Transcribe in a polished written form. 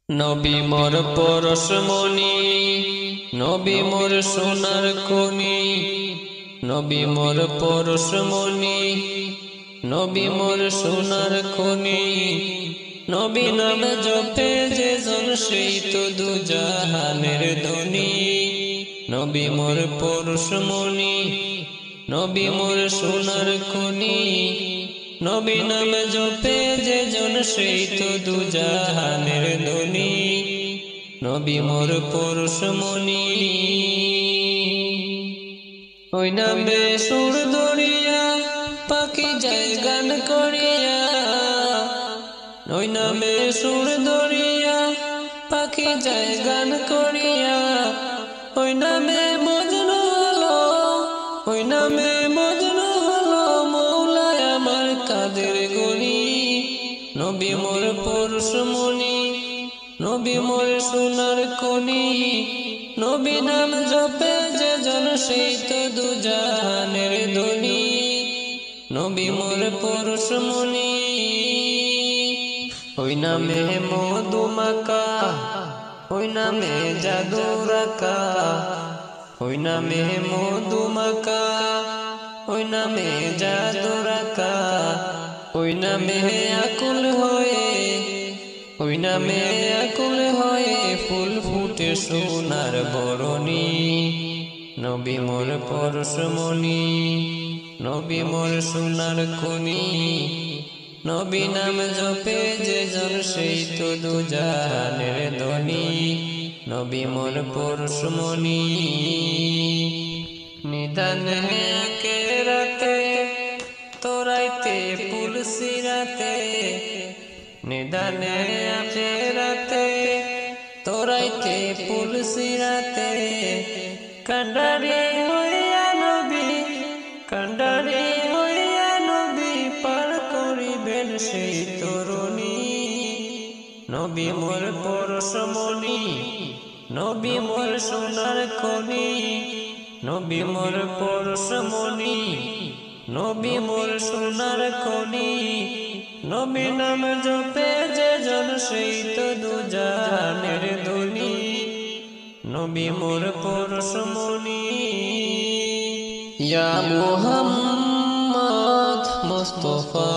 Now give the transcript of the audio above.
নবী মোর পরশমণি, নবী মোর সোনার খনি, নবী মোর পরশমণি, নবী মোর সোনার খনি। নবী নাম জপে যে জন সেই তো দুজাহানের ধনী। নবী মোর পরশমণি, নবী মোর সোনার খনি, নবী নাম জপে যে জন সেই তো দুজাহানের ধনী। নবী মোর পরশমণি, ওই নামে সুর দরিয়া পাখি যায় গান করিয়া, ওই নামে সুর দরিয়া পাখি যায় গান করিয়া। ওই নামে মজনু হলো, ওই নামে মজনু হলো মৌলায় আমার কাদের গনি। নবী মোর পরশমণি, নবী মোর সোনার খনি, নবী নাম জপে যে জন সেই তো দুজাহানের ধনী। নবী মোর পরশমণি, ওই নামে মধু মাকা, ওই নামে জাদু রাখা, ওই নামে মধু মাকা, ওই নামে জাদু রাখা। ওই নামে আকুল হয়ে, ওই নামে আকুল হয়ে ফুল ফুটে সোনার বরণী। নবী মোর পরশমণি, নবী মোর সোনার খনি, নবী নাম জপে যে জন সেই তো দুজাহানের ধনী। নবী মোর পরশমণি, নিদানে আখেরাতে তোরাইতে পুলসিরাতে, নিদানে আখেরাতে তোরাইতে পুলসিরাতে। কান্ডারি হইয়া নবী, কান্ডারি হইয়া নবী পার করিবেন সেই তরুণী। নবী মোর পরশমণি, নবী মোর সোনার খনি, নবী মোর পরশমণি, নবী মোর সোনার খনি। নবী নাম জপে যে জন সেই তো দুজাহানের ধনী। নবী মোর পরশমণি। ইয়া মুহাম্মদ মুস্তাফা